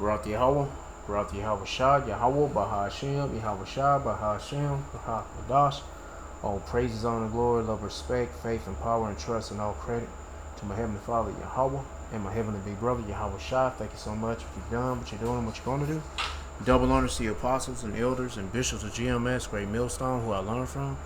Barak Yahweh, Barak Yahweh Shah, Yahweh, Baha Hashem, Yahweh Shah, Baha Hashem, Baha Adash. All praises, honor, glory, love, respect, faith, and power, and trust, and all credit to my Heavenly Father, Yahweh, and my Heavenly Big Brother, Yahweh Shah. Thank you so much for what you've done, what you're doing, what you're going to do. Double honors to the apostles and elders and bishops of GMS, Great Millstone, who I learned from,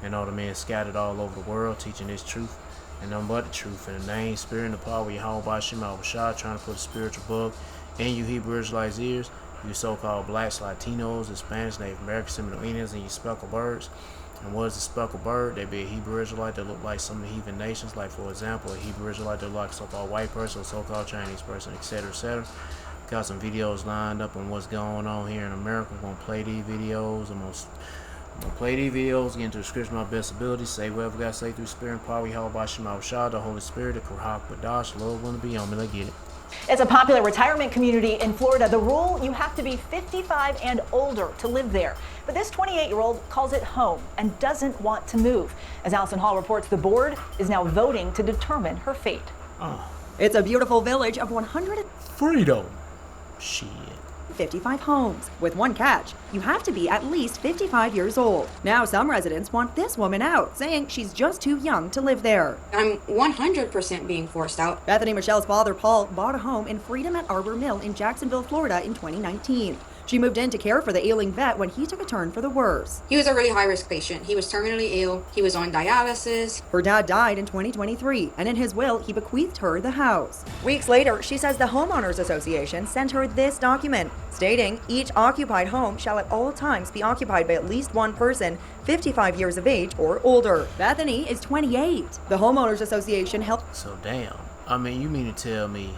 and all the men scattered all over the world, teaching this truth and nothing but the truth. In the name, spirit, and the power of Yahweh Bashim, Yahweh Shah, trying to put a spiritual bug in you Hebrew Israelites' ears, you so-called blacks, Latinos, Hispanics, Native Americans, Seminole Indians, and you speckled birds. And what is a speckled bird? They be a Hebrew Israelite that look like some of the heathen nations, like for example, a Hebrew Israelite that look like a so-called white person, or so-called Chinese person, etc., etc. Got some videos lined up on what's going on here in America. I'm gonna play these videos. I'm gonna play these videos, get into the scripture of my best ability, say whatever God say through spirit and power, Yahweh Bashim Shah, the Holy Spirit, the Kurhak Badash, Lord wanna be on me. Let's get it. It's a popular retirement community in Florida. The rule, you have to be 55 and older to live there. But this 28-year-old calls it home and doesn't want to move. As Allison Hall reports, the board is now voting to determine her fate. It's a beautiful village of 100 Freedom. Shit. 55 homes. With one catch, you have to be at least 55 years old. Now some residents want this woman out, saying she's just too young to live there. I'm 100% being forced out. Bethany Michelle's father, Paul, bought a home in Freedom at Arbor Mill in Jacksonville, Florida in 2019. She moved in to care for the ailing vet when he took a turn for the worse. He was a really high-risk patient. He was terminally ill. He was on dialysis. Her dad died in 2023, and in his will, he bequeathed her the house. Weeks later, she says the Homeowners Association sent her this document, stating each occupied home shall at all times be occupied by at least one person 55 years of age or older. Bethany is 28. The Homeowners Association helped. So damn. I mean, you mean to tell me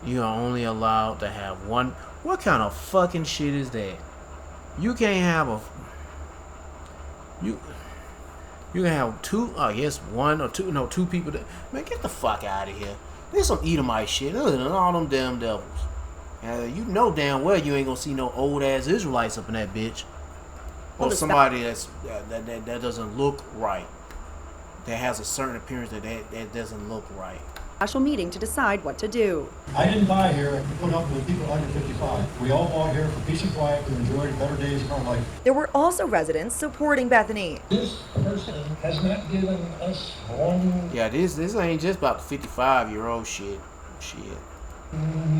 you are only allowed to have one? What kind of fucking shit is that? You can't have a you can have two, I guess one or two, no, two people that, man, get the fuck out of here. There's some Edomite shit other than all them damn devils. You know damn well you ain't gonna see no old ass Israelites up in that bitch. Or somebody that doesn't look right. That has a certain appearance that doesn't look right. Special meeting to decide what to do. I didn't buy here to put up with people under 55. We all bought here for peace and quiet to enjoy the better days of our life. There were also residents supporting Bethany. This person has not given us one. Yeah, this ain't just about the 55-year-old shit.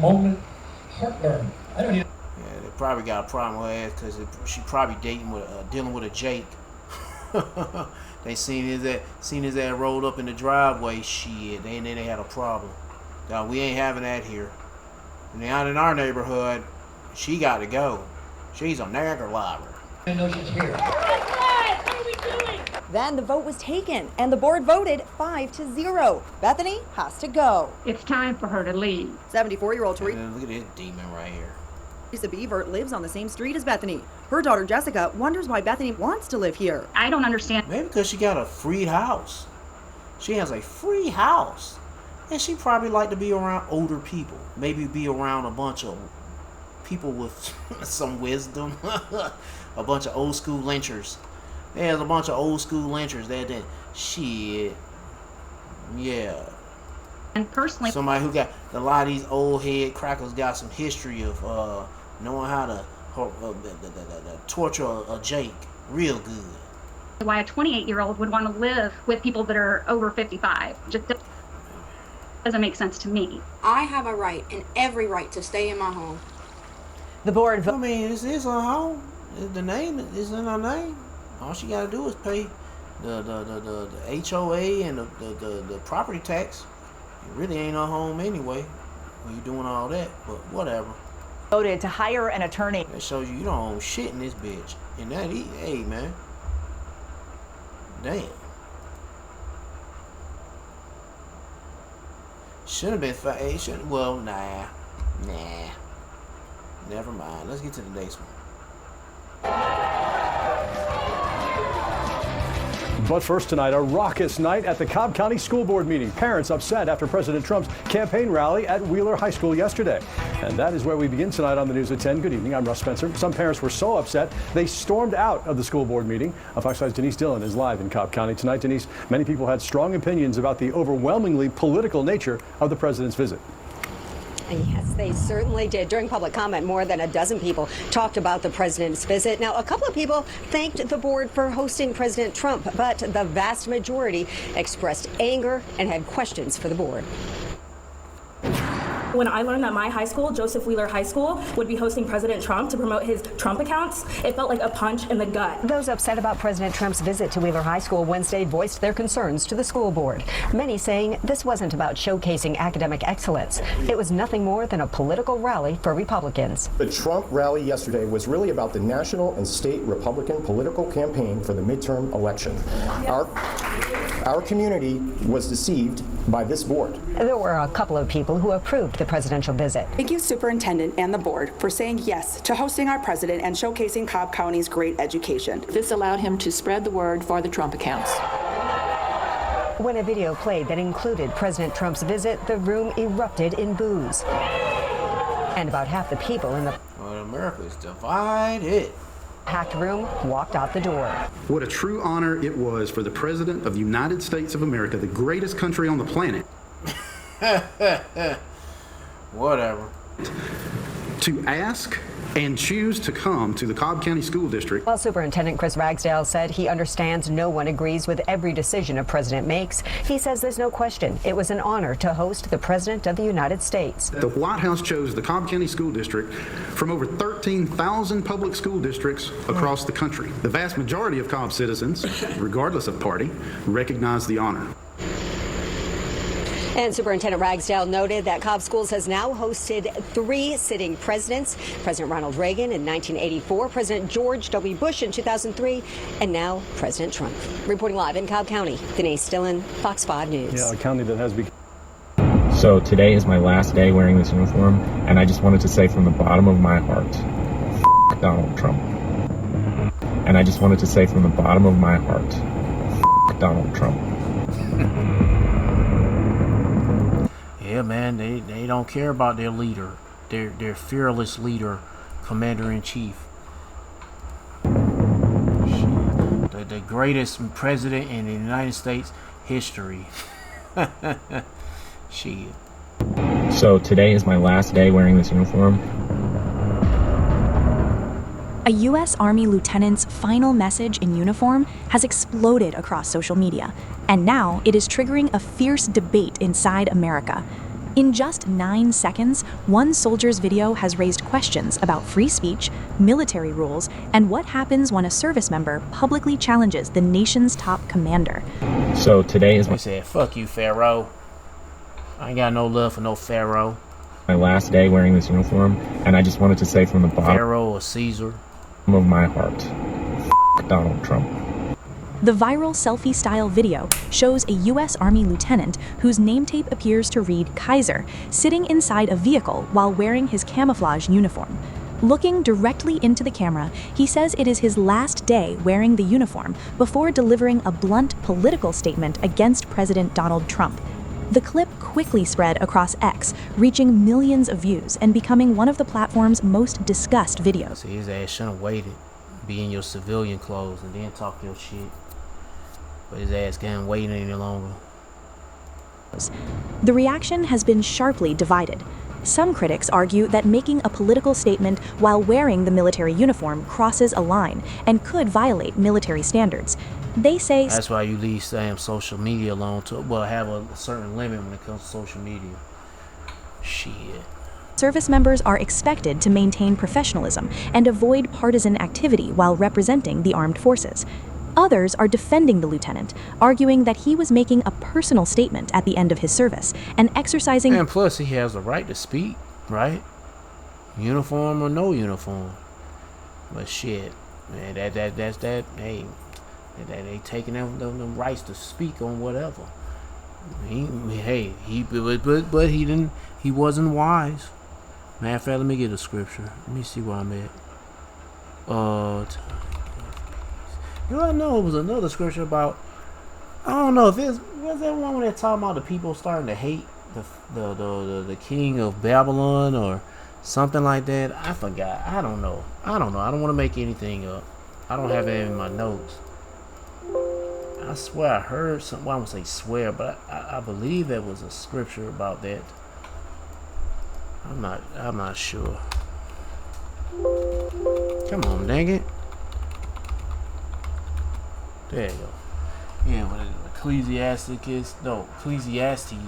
Moment heartburn. I don't even. Yeah, they probably got a problem with her ass because she probably dealing with a Jake. They seen his ass rolled up in the driveway. Shit, then they had a problem. Now we ain't having that here. And out in our neighborhood, she got to go. She's a nagger liver. I know she's here. What are we doing? Then the vote was taken, and the board voted 5-0. Bethany has to go. It's time for her to leave. 74-year-old Teresa. Look at this demon right here. Teresa Beaver lives on the same street as Bethany. Her daughter Jessica wonders why Bethany wants to live here. I don't understand. Maybe because she got a free house. She has a free house. And she probably like to be around older people. Maybe be around a bunch of people with some wisdom. A bunch of old school lynchers. There's a bunch of old school lynchers that shit. Yeah. And personally, Somebody who got a lot of these old head crackers got some history of knowing how to torture a Jake real good. why a 28-year-old would want to live with people that are over 55 just doesn't make sense to me. I have a right and every right to stay in my home. The board I mean, this is her home. The name is in her name. All she got to do is pay the HOA and the property tax. It really ain't her home anyway when you're doing all that, but whatever. voted to hire an attorney. That shows you don't own shit in this bitch. And that, hey, man. Damn. Should have been well, nah. Never mind. Let's get to the next one. But first tonight, a raucous night at the Cobb County School Board meeting. Parents upset after President Trump's campaign rally at Wheeler High School yesterday. And that is where we begin tonight on the News at 10. Good evening, I'm Russ Spencer. Some parents were so upset, they stormed out of the school board meeting. Fox 5's Denise Dillon is live in Cobb County tonight. Denise, many people had strong opinions about the overwhelmingly political nature of the president's visit. Yes, they certainly did. During public comment, more than a dozen people talked about the president's visit. Now, a couple of people thanked the board for hosting President Trump, but the vast majority expressed anger and had questions for the board. When I learned that my high school, Joseph Wheeler High School, would be hosting President Trump to promote his Trump accounts, it felt like a punch in the gut. Those upset about President Trump's visit to Wheeler High School Wednesday voiced their concerns to the school board. Many saying this wasn't about showcasing academic excellence. It was nothing more than a political rally for Republicans. The Trump rally yesterday was really about the national and state Republican political campaign for the midterm election. Our community was deceived by this board. There were a couple of people who approved the presidential visit. Thank you, Superintendent and the board, for saying yes to hosting our president and showcasing Cobb County's great education. This allowed him to spread the word for the Trump accounts. When a video played that included President Trump's visit, the room erupted in boos. And about half the people in the America is divided. Packed room walked out the door. What a true honor it was for the President of the United States of America, the greatest country on the planet. Whatever. To ask and choose to come to the Cobb County School District. While Superintendent Chris Ragsdale said he understands no one agrees with every decision a president makes, he says there's no question it was an honor to host the President of the United States. The White House chose the Cobb County School District from over 13,000 public school districts across the country. The vast majority of Cobb citizens, regardless of party, recognize the honor. And Superintendent Ragsdale noted that Cobb Schools has now hosted 3 sitting presidents: President Ronald Reagan in 1984, President George W. Bush in 2003, and now President Trump. Reporting live in Cobb County, Denise Dillon, Fox 5 News. Yeah, a county that has become. So today is my last day wearing this uniform, and I just wanted to say from the bottom of my heart, F*** Donald Trump. And I just wanted to say from the bottom of my heart, F*** Donald Trump. Yeah, man, they don't care about their leader, their fearless leader, Commander-in-Chief. The greatest president in the United States history. Shit. So today is my last day wearing this uniform. A U.S. Army lieutenant's final message in uniform has exploded across social media, and now it is triggering a fierce debate inside America. In just 9 seconds, one soldier's video has raised questions about free speech, military rules, and what happens when a service member publicly challenges the nation's top commander. So today is I said, fuck you, Pharaoh. I ain't got no love for no Pharaoh. My last day wearing this uniform, and I just wanted to say from the bottom Pharaoh or Caesar of my heart, F*** Donald Trump. The viral selfie-style video shows a U.S. Army lieutenant whose name tape appears to read Kaiser, sitting inside a vehicle while wearing his camouflage uniform. Looking directly into the camera, he says it is his last day wearing the uniform before delivering a blunt political statement against President Donald Trump. The clip quickly spread across X, reaching millions of views and becoming one of the platform's most discussed videos. See, his ass shouldn't have waited, be in your civilian clothes, and then talk your shit. But his ass can't wait any longer. The reaction has been sharply divided. Some critics argue that making a political statement while wearing the military uniform crosses a line and could violate military standards. They say that's why you leave damn social media alone to have a certain limit when it comes to social media. Shit. Service members are expected to maintain professionalism and avoid partisan activity while representing the armed forces. Others are defending the lieutenant, arguing that he was making a personal statement at the end of his service and exercising. And plus, he has the right to speak, right? Uniform or no uniform. But shit, man, that's that. Hey, they taking them rights to speak on whatever. But he didn't. He wasn't wise. Matter of fact, let me get a scripture. Let me see where I'm at. I know it was another scripture about. I don't know if was that one when they're talking about the people starting to hate the king of Babylon or something like that. I forgot. I don't know. I don't want to make anything up. I don't have it in my notes. I swear I heard something. Well, I won't say swear, but I believe there was a scripture about that. I'm not sure. Come on, dang it. There you go. Yeah, what is it? Ecclesiastes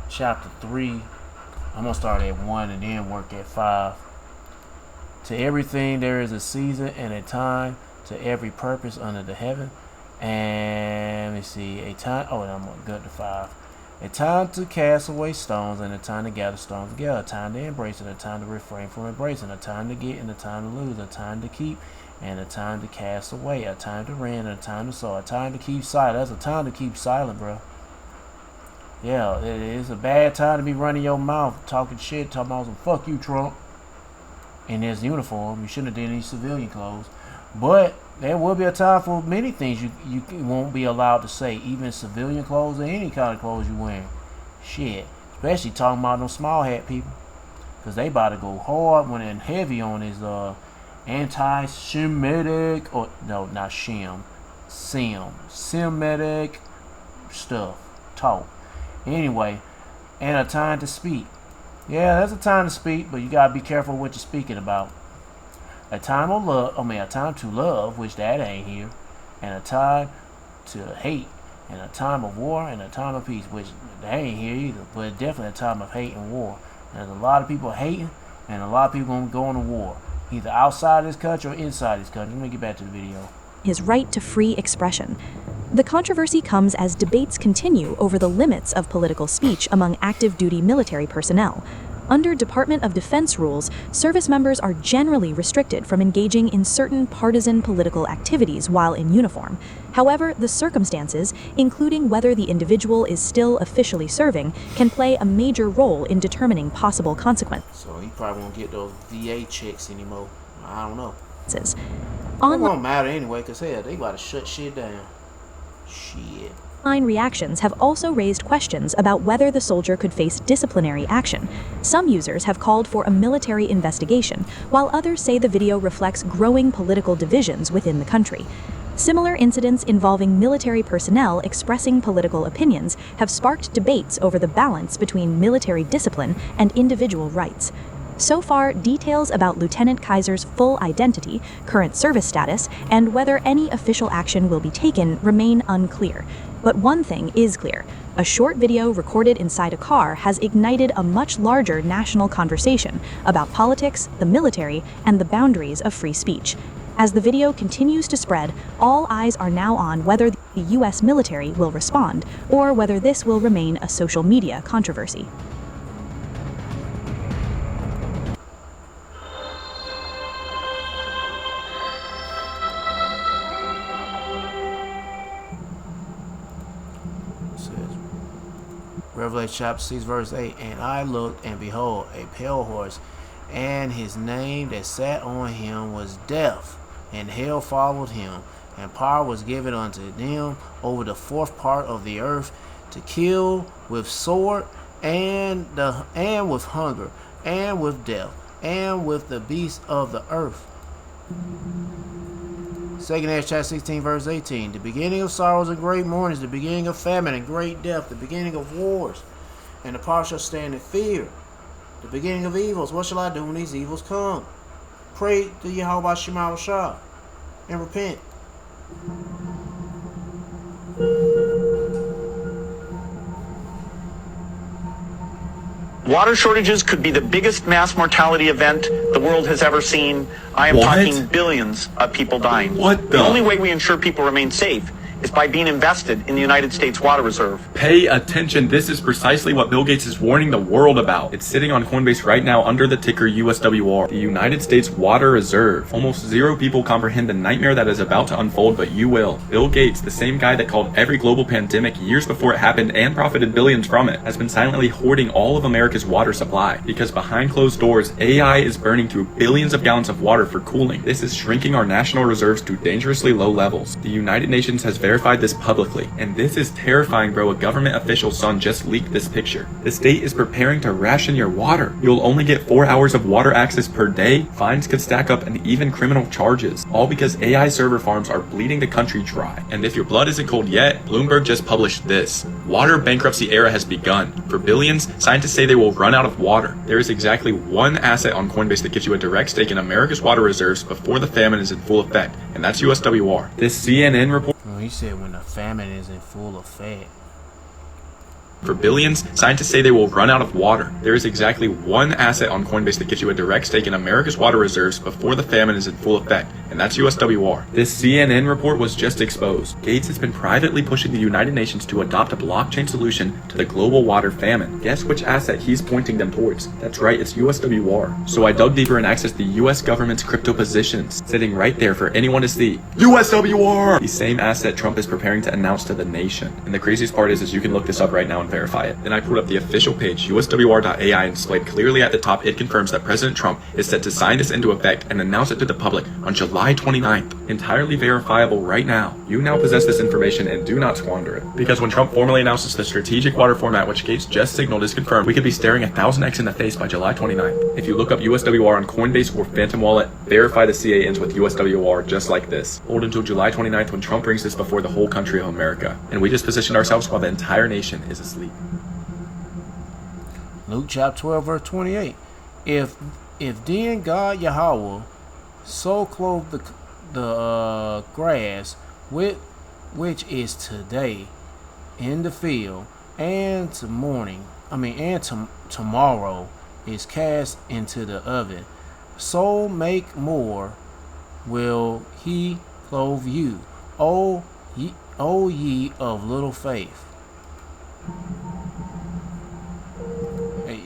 chapter 3. I'm gonna start at 1 and then work at 5. To everything there is a season and a time, to every purpose under the heaven. And let me see, a time. Oh, and I'm gonna go to 5. A time to cast away stones and a time to gather stones together. A time to embrace and a time to refrain from embracing. A time to get and a time to lose. A time to keep and a time to cast away. A time to rend and a time to sow. A time to keep silent. That's a time to keep silent, bro. Yeah, it's a bad time to be running your mouth, talking shit, talking about some fuck you, Trump. In his uniform, you shouldn't have done any civilian clothes. But there will be a time for many things you won't be allowed to say, even civilian clothes or any kind of clothes you wearing. Shit, especially talking about those small hat people, because they about to go hard when and heavy on his anti-Semitic, or no, not Semitic stuff, talk. Anyway, and a time to speak. Yeah, there's a time to speak, but you gotta be careful what you're speaking about. A time of love, a time to love, which that ain't here, and a time to hate, and a time of war, and a time of peace, which that ain't here either, but definitely a time of hate and war. And there's a lot of people hating, and a lot of people gonna go into war, either outside this country or inside this country. Let me get back to the video. His right to free expression. The controversy comes as debates continue over the limits of political speech among active duty military personnel. Under Department of Defense rules, service members are generally restricted from engaging in certain partisan political activities while in uniform. However, the circumstances, including whether the individual is still officially serving, can play a major role in determining possible consequences. So he probably won't get those VA checks anymore. I don't know. It Online won't matter anyway, because hell, they about to shut shit down. Shit. reactions have also raised questions about whether the soldier could face disciplinary action. Some users have called for a military investigation, while others say the video reflects growing political divisions within the country. Similar incidents involving military personnel expressing political opinions have sparked debates over the balance between military discipline and individual rights. So far, details about Lieutenant Kaiser's full identity, current service status, and whether any official action will be taken remain unclear. But one thing is clear: a short video recorded inside a car has ignited a much larger national conversation about politics, the military, and the boundaries of free speech. As the video continues to spread, all eyes are now on whether the U.S. military will respond, or whether this will remain a social media controversy. Revelation chapter 6 verse 8, and I looked, and behold, a pale horse, and his name that sat on him was Death, and hell followed him, and power was given unto them over the fourth part of the earth, to kill with sword, and with hunger, and with death, and with the beasts of the earth. 2 chapter 16 verse 18, the beginning of sorrows and great mournings, the beginning of famine and great death, the beginning of wars, and the power shall stand in fear, the beginning of evils. What shall I do when these evils come? Pray to Yahweh Shema Shah and repent. Water shortages could be the biggest mass mortality event the world has ever seen. I am talking billions of people dying. The only way we ensure people remain safe is by being invested in the United States Water Reserve. Pay attention. This is precisely what Bill Gates is warning the world about. It's sitting on Coinbase right now under the ticker USWR. The United States Water Reserve. Almost zero people comprehend the nightmare that is about to unfold, but you will. Bill Gates, the same guy that called every global pandemic years before it happened and profited billions from it, has been silently hoarding all of America's water supply. Because behind closed doors, AI is burning through billions of gallons of water for cooling. This is shrinking our national reserves to dangerously low levels. The United Nations has verified this publicly. And this is terrifying, bro. A government official's son just leaked this picture. The state is preparing to ration your water. You'll only get 4 hours of water access per day. Fines could stack up and even criminal charges. All because AI server farms are bleeding the country dry. And if your blood isn't cold yet, Bloomberg just published this. Water bankruptcy era has begun. For billions, scientists say they will run out of water. There is exactly one asset on Coinbase that gives you a direct stake in America's water reserves before the famine is in full effect, and that's USWR. This CNN report. He said when the famine is in full effect. For billions, scientists say they will run out of water. There is exactly one asset on Coinbase that gives you a direct stake in America's water reserves before the famine is in full effect, and that's USWR. This CNN report was just exposed. Gates has been privately pushing the United Nations to adopt a blockchain solution to the global water famine. Guess which asset he's pointing them towards? That's right, it's USWR. So I dug deeper and accessed the US government's crypto positions, sitting right there for anyone to see. USWR! The same asset Trump is preparing to announce to the nation. And the craziest part is you can look this up right now and verify it. Then I pulled up the official page, USWR.ai, and displayed clearly at the top it confirms that President Trump is set to sign this into effect and announce it to the public on July 29th. Entirely verifiable right now. You now possess this information and do not squander it. Because when Trump formally announces the strategic water format which Gates just signaled is confirmed, we could be staring 1000x in the face by July 29th. If you look up USWR on Coinbase or Phantom Wallet, verify the CA ends with USWR just like this. Hold until July 29th when Trump brings this before the whole country of America. And we just positioned ourselves while the entire nation is asleep. Luke chapter 12 verse 28. If then God Yahweh so clothed the grass which is today in the field, and tomorrow is cast into the oven, so make more will he clothe you, O ye of little faith.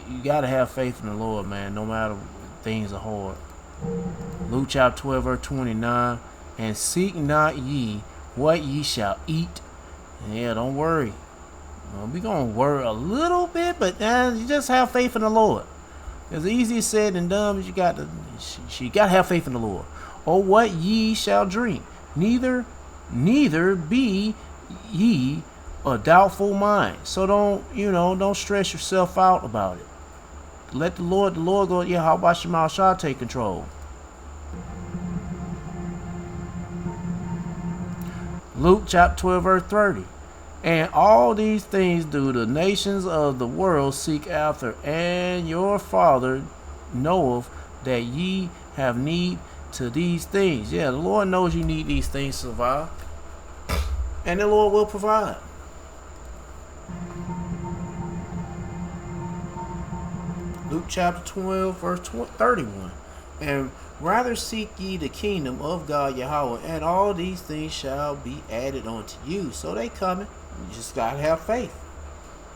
You gotta have faith in the Lord, man, no matter things are hard. Luke chapter 12 verse 29. And seek not ye what ye shall eat. Yeah, don't worry. We gonna worry a little bit, but you just have faith in the Lord. It's easier said than done, but you got to have faith in the Lord. Or what ye shall drink. Neither be ye a doubtful mind. So don't stress yourself out about it. Let the Lord go. Yeah, how about your mouth shall take control. Luke chapter 12 verse 30. And all these things do the nations of the world seek after, and your Father knoweth that ye have need to these things. Yeah, the Lord knows you need these things to survive, and the Lord will provide. Luke chapter 12 verse 31. And rather seek ye the kingdom of God Yahweh, and all these things shall be added unto you. So they coming. You just gotta have faith.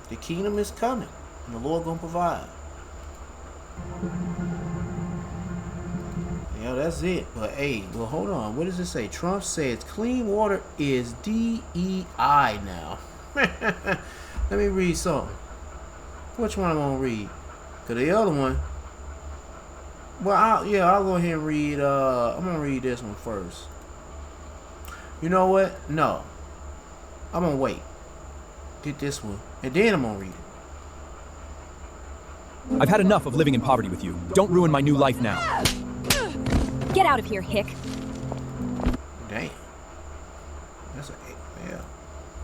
The kingdom is coming, and the Lord gonna provide. Yeah, that's it. But hey, well, hold on. What does it say? Trump says clean water is DEI now. Let me read something. Which one I'm gonna read? Cause the other one. Well, I'll go ahead and read. I'm gonna read this one first. You know what? No, I'm gonna wait. Get this one, and then I'm gonna read it. I've had enough of living in poverty with you. Don't ruin my new life now. Get out of here, hick. Damn. That's yeah.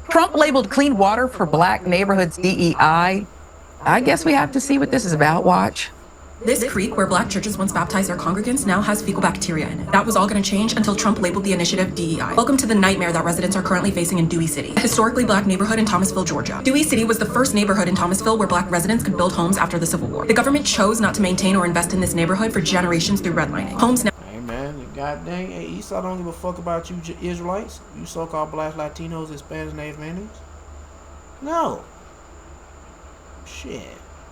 Trump labeled clean water for black neighborhoods DEI. I guess we have to see what this is about. Watch. This creek, where black churches once baptized their congregants, now has fecal bacteria in it. That was all going to change until Trump labeled the initiative DEI. Welcome to the nightmare that residents are currently facing in Dewey City, a historically black neighborhood in Thomasville, Georgia. Dewey City was the first neighborhood in Thomasville where black residents could build homes after the Civil War. The government chose not to maintain or invest in this neighborhood for generations through redlining. Homes now. Hey man, god dang, hey, Esau don't give a fuck about you Israelites, you so-called black Latinos, Hispanics, Native Americans. No. Shit.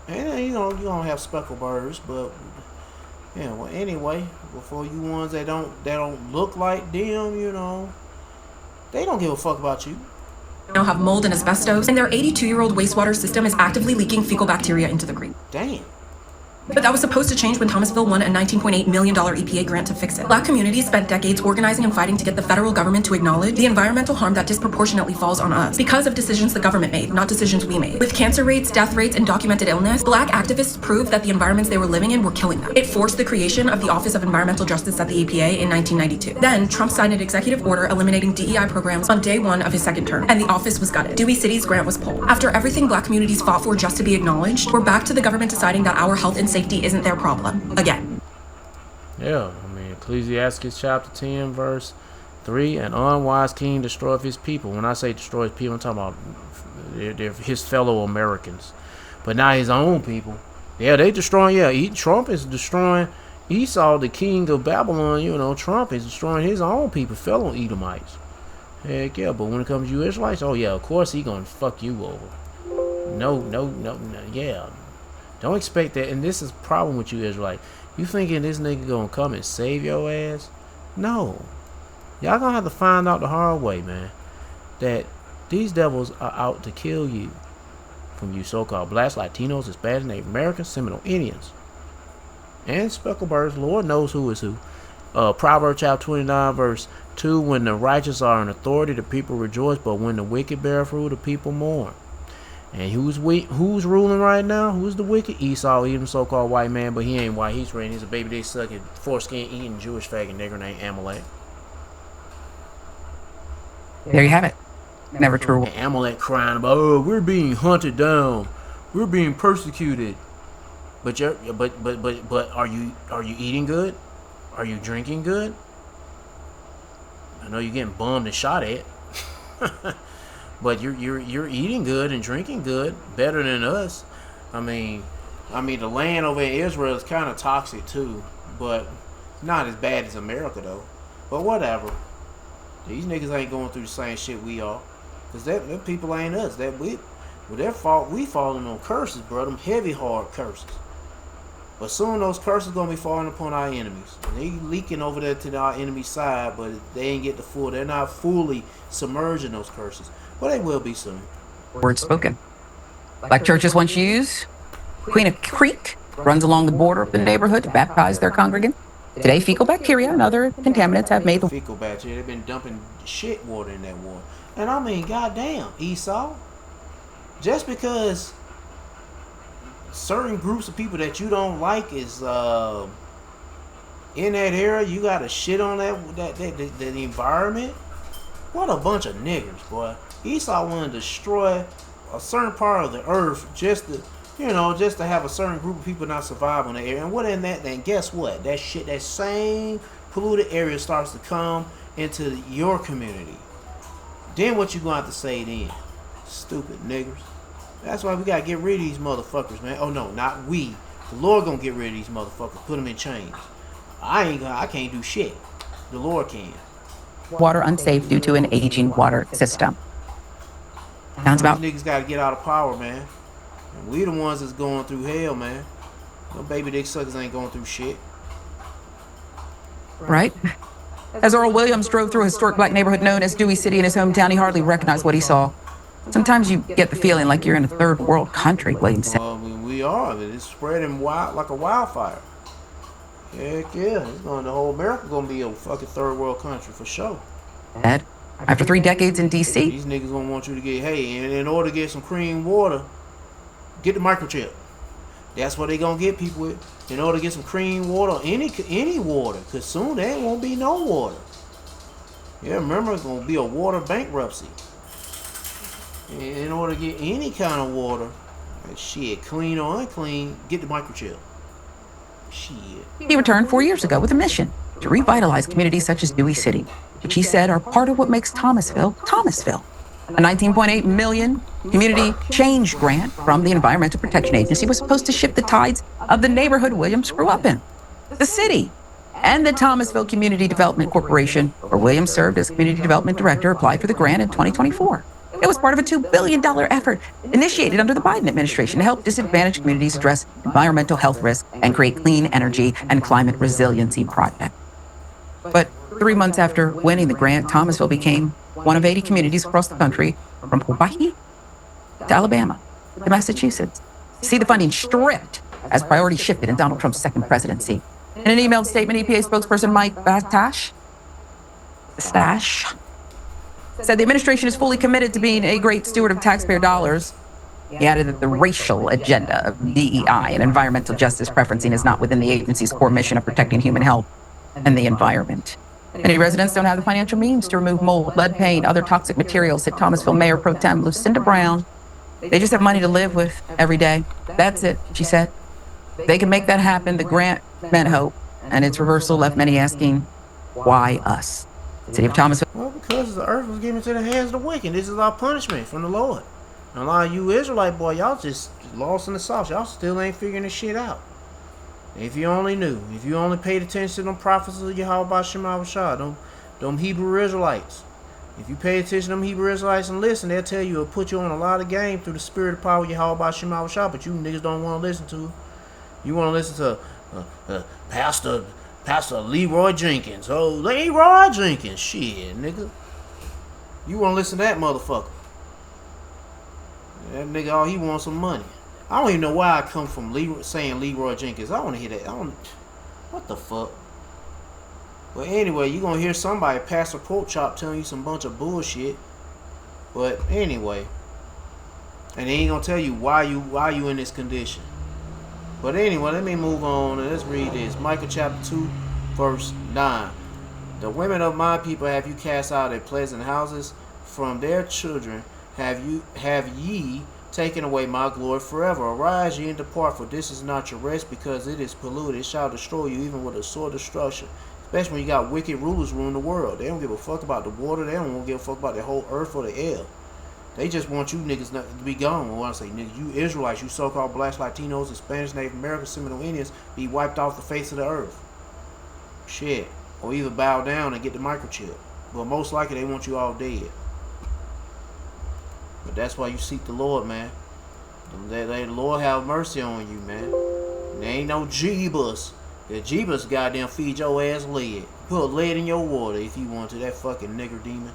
And you don't have speckled birds, but yeah, well anyway, for you ones that don't look like them, they don't give a fuck about you. Now have mold and asbestos, and their 82-year-old wastewater system is actively leaking fecal bacteria into the creek. Damn. But that was supposed to change when Thomasville won a $19.8 million EPA grant to fix it. Black communities spent decades organizing and fighting to get the federal government to acknowledge the environmental harm that disproportionately falls on us because of decisions the government made, not decisions we made. With cancer rates, death rates, and documented illness, Black activists proved that the environments they were living in were killing them. It forced the creation of the Office of Environmental Justice at the EPA in 1992. Then, Trump signed an executive order eliminating DEI programs on day one of his second term, and the office was gutted. Dewey City's grant was pulled. After everything Black communities fought for just to be acknowledged, we're back to the government deciding that our health and safety isn't their problem. Again. Yeah, I mean, Ecclesiastes chapter 10, verse 3, an unwise king destroyeth his people. When I say destroy his people, I'm talking about they're his fellow Americans. But not his own people. Yeah, they destroying, Trump is destroying Esau, the king of Babylon. You know, Trump is destroying his own people, fellow Edomites. Heck yeah, but when it comes to you Israelites, oh yeah, of course he gonna fuck you over. No, yeah. Don't expect that, and this is the problem with you Israelites. You thinking this nigga gonna come and save your ass? No. Y'all gonna have to find out the hard way, man. That these devils are out to kill you. From you so-called blacks, Latinos, Hispanics, Native Americans, Seminole Indians. And speckled birds, Lord knows who is who. Proverbs chapter 29, verse 2, when the righteous are in authority, the people rejoice, but when the wicked bear fruit, the people mourn. And who's ruling right now? Who's the wicked? Esau, even so-called white man, but he ain't white. He's red. He's a baby dick sucking, foreskin eating Jewish faggot nigger named Amalek. There you have it. Never true. And Amalek crying about, oh, we're being hunted down, we're being persecuted. But are you eating good? Are you drinking good? I know you're getting bummed and shot at, but you're eating good and drinking good, better than us. I mean the land over in Israel is kind of toxic too, but not as bad as America though. But whatever. These niggas ain't going through the same shit we are. Cause them people ain't us. We falling on curses, bro. Them heavy, hard curses. But soon those curses gonna be falling upon our enemies. And they leaking over there to our enemy side, but they ain't get the full. They're not fully submerging those curses. But they will be soon. Word spoken. Black churches once used. Queen of Creek runs along the border of the neighborhood to baptize their congregants. Today, fecal bacteria and other contaminants have made the fecal bacteria. They've been dumping shit water in that water. And I mean, goddamn, Esau. Just because certain groups of people that you don't like is in that area, you gotta shit on the environment. What a bunch of niggers, boy. Esau wanted to destroy a certain part of the earth just to have a certain group of people not survive on the area. And what in that? Then guess what? That same polluted area starts to come into your community. Then what you gonna have to say then? Stupid niggers. That's why we gotta get rid of these motherfuckers, man. Oh no, not we. The Lord gonna get rid of these motherfuckers. Put them in chains. I can't do shit. The Lord can. water unsafe due to an aging water system. Sounds about. These niggas gotta get out of power, man. And we the ones that's going through hell, man. No baby dick suckers ain't going through shit. Right? As Earl Williams drove through a historic black neighborhood known as Dewey City in his hometown, he hardly recognized what he saw. Sometimes you get the feeling like you're in a third world country, Williams said. Well, I mean, we are. It's spreading like a wildfire. Heck yeah. The whole America gonna be a fucking third world country for sure. Ed, after 3 decades in D.C. These niggas gonna want you to get, hey, in order to get some clean water, get the microchip. That's what they gonna get people with. In order to get some clean water, any water, because soon there won't be no water. Yeah, remember, it's gonna be a water bankruptcy. In order to get any kind of water, shit, clean or unclean, get the microchip. Shit. He returned 4 years ago with a mission to revitalize communities such as Dewey City, which he said are part of what makes Thomasville, Thomasville. A $19.8 million community change grant from the Environmental Protection Agency was supposed to shift the tides of the neighborhood Williams grew up in. The city and the Thomasville Community Development Corporation, where Williams served as Community Development Director, applied for the grant in 2024. It was part of a $2 billion effort initiated under the Biden administration to help disadvantaged communities address environmental health risks and create clean energy and climate resiliency projects. But 3 months after winning the grant, Thomasville became one of 80 communities across the country, from Hawaii to Alabama to Massachusetts, to see the funding stripped as priorities shifted in Donald Trump's second presidency. In an emailed statement, EPA spokesperson Mike Stash said the administration is fully committed to being a great steward of taxpayer dollars. He added that the racial agenda of DEI and environmental justice preferencing is not within the agency's core mission of protecting human health and the environment. Many residents don't have the financial means to remove mold, lead paint, other toxic materials, said Thomasville Mayor Pro Tem Lucinda Brown. They just have money to live with every day. That's it, she said. If they can make that happen, the grant meant hope, and its reversal left many asking, why us? City of Thomasville. Well, because the earth was given into the hands of the wicked. This is our punishment from the Lord. And a lot of you Israelite boy, y'all just lost in the sauce. Y'all still ain't figuring this shit out. If you only knew, if you only paid attention to them prophets of Yahweh Shema Rashad, them Hebrew Israelites. If you pay attention to them Hebrew Israelites and listen, they'll tell you it'll put you on a lot of game through the spirit of power of Yahweh Shema Rashad, but you niggas don't want to listen to it. You want to listen to Pastor Leroy Jenkins. Oh, Leroy Jenkins. Shit, nigga. You want to listen to that motherfucker. That nigga, all he wants some money. I don't even know why I come from saying Leroy Jenkins. I don't want to hear that. What the fuck? But anyway, you're going to hear somebody, Pastor Pork Chop, telling you some bunch of bullshit. But anyway. And they ain't going to tell you why you in this condition. But anyway, let me move on and let's read this. Micah chapter 2, verse 9. The women of my people have you cast out of pleasant houses. From their children have ye taken away my glory forever. Arise ye and depart, for this is not your rest, because it is polluted. It shall destroy you even with a sore destruction. Especially when you got wicked rulers ruling the world. They don't give a fuck about the water. They don't give a fuck about the whole earth or the air. They just want you niggas not to be gone. When I say niggas, you Israelites, you so-called blacks, Latinos, Hispanics, Native Americans, Seminole Indians, be wiped off the face of the earth. Shit. Or either bow down and get the microchip. But most likely they want you all dead. But that's why you seek the Lord, man. The Lord have mercy on you, man. There ain't no Jeebus. The Jeebus goddamn feed your ass lead. Put lead in your water if you want to. That fucking nigger demon.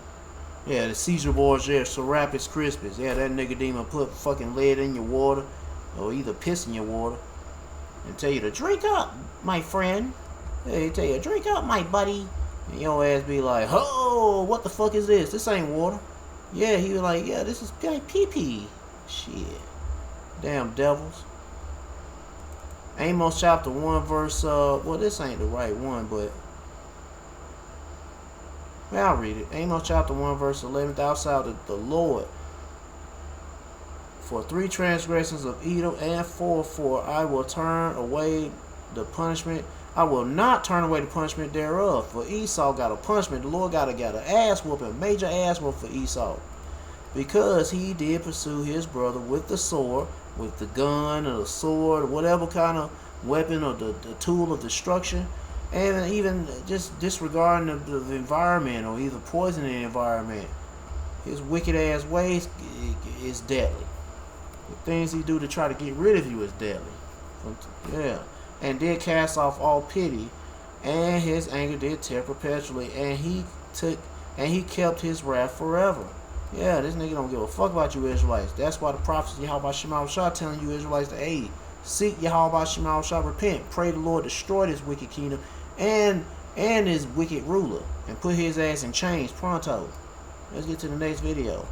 Yeah, the Caesar Borgia, Serapis Crispus. Yeah, that nigger demon put fucking lead in your water. Or either piss in your water. And tell you to drink up, my friend. They tell you, drink up, my buddy. And your ass be like, oh, what the fuck is this? This ain't water. Yeah, he was like, yeah, this is pee-pee. Shit. Damn devils. Amos chapter 1 verse, well, this ain't the right one, but well, I'll read it. Amos chapter 1 verse 11, thou shalt the Lord for 3 transgressions of Edom and 4 I will turn away the punishment. I will not turn away the punishment thereof. For Esau got a punishment. The Lord got an ass whooping, major ass whooping for Esau. Because he did pursue his brother with the sword, with the gun or the sword, or whatever kind of weapon or the tool of destruction, and even just disregarding the environment or either poisoning the environment. His wicked ass ways is deadly. The things he do to try to get rid of you is deadly. Yeah. And did cast off all pity, and his anger did tear perpetually, and he kept his wrath forever. Yeah, this nigga don't give a fuck about you Israelites. That's why the prophets of Yahweh Shema Rashad telling you Israelites to aid. Seek Yahweh Shema Rashad, repent, pray the Lord destroy this wicked kingdom and his wicked ruler, and put his ass in chains pronto. Let's get to the next video.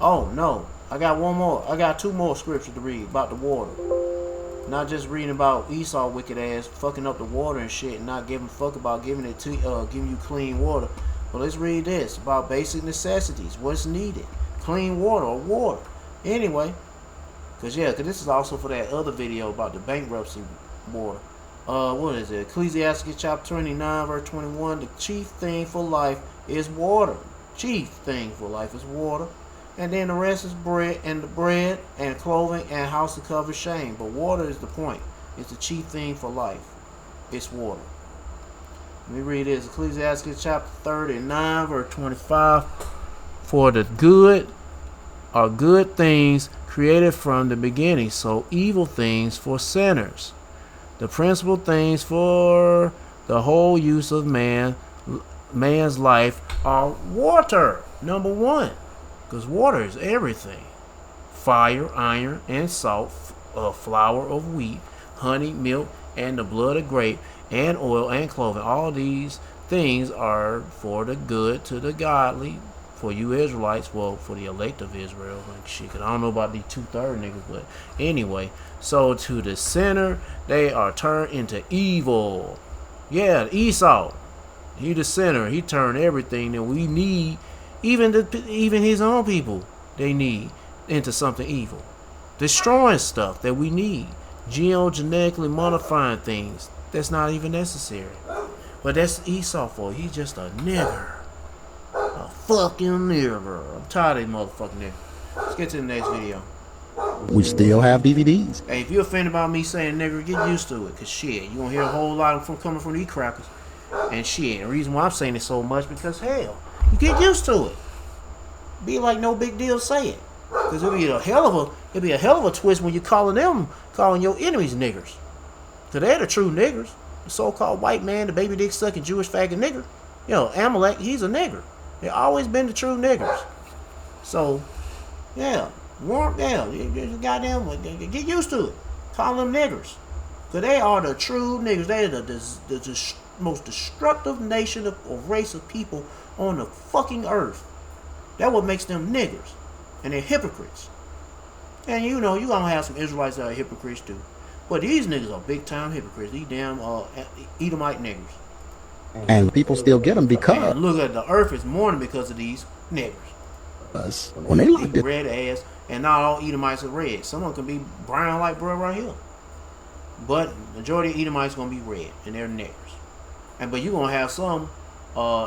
Oh no, I got one more. I got 2 more scriptures to read about the water. Not just reading about Esau wicked ass fucking up the water and shit, and not giving a fuck about giving you clean water. But let's read this about basic necessities. What's needed? Clean water or water. Anyway, cause this is also for that other video about the bankruptcy water. What is it? Ecclesiastes chapter 29 verse 21. The chief thing for life is water. Chief thing for life is water. And then the rest is bread and clothing and house to cover shame. But water is the point. It's the chief thing for life. It's water. Let me read this. Ecclesiastes chapter 39 verse 25. For the good are good things created from the beginning, so evil things for sinners. The principal things for the whole use of man's life are water. Number 1. Because water is everything. fire, iron, and salt, flour of wheat, honey, milk, and the blood of grape, and oil, and clothing. All these things are for the good to the godly, for you Israelites, well, for the elect of Israel. Like shit, 'cause I don't know about the 2/3 niggas, but anyway. So to the sinner, they are turned into evil. Yeah, Esau, he the sinner. He turned everything that we need, even his own people, they need, into something evil, destroying stuff that we need, genetically modifying things that's not even necessary. But that's Esau for. He's just a nigger. A fucking nigger. I'm tired of these motherfucking nigger. Let's get to the next video. We still have DVDs. Hey, if you're offended by me saying nigger, get used to it. Cause shit, you gonna hear a whole lot coming from these crackers. And shit, the reason why I'm saying it so much, because hell, you get used to it. Be like no big deal, say it. Cause it'll be a hell of a twist when you're calling your enemies niggers. Cause they're the true niggers. The so-called white man, the baby dick sucking Jewish faggot nigger. You know, Amalek, he's a nigger. They always been the true niggers. So, yeah, goddamn, get used to it. Call them niggers, cause they are the true niggers. They are the most destructive nation of race of people on the fucking earth. That's what makes them niggers, and they're hypocrites. And you know, you gonna have some Israelites that are hypocrites too. But these niggas are big time hypocrites. These damn Edomite niggers. And people still get them because... And look at the earth is mourning because of these niggers. When they like it. Red ass, and not all Edomites are red. Some of them can be brown like bro right here. But majority of Edomites gonna be red, and they're niggers. But you're gonna have some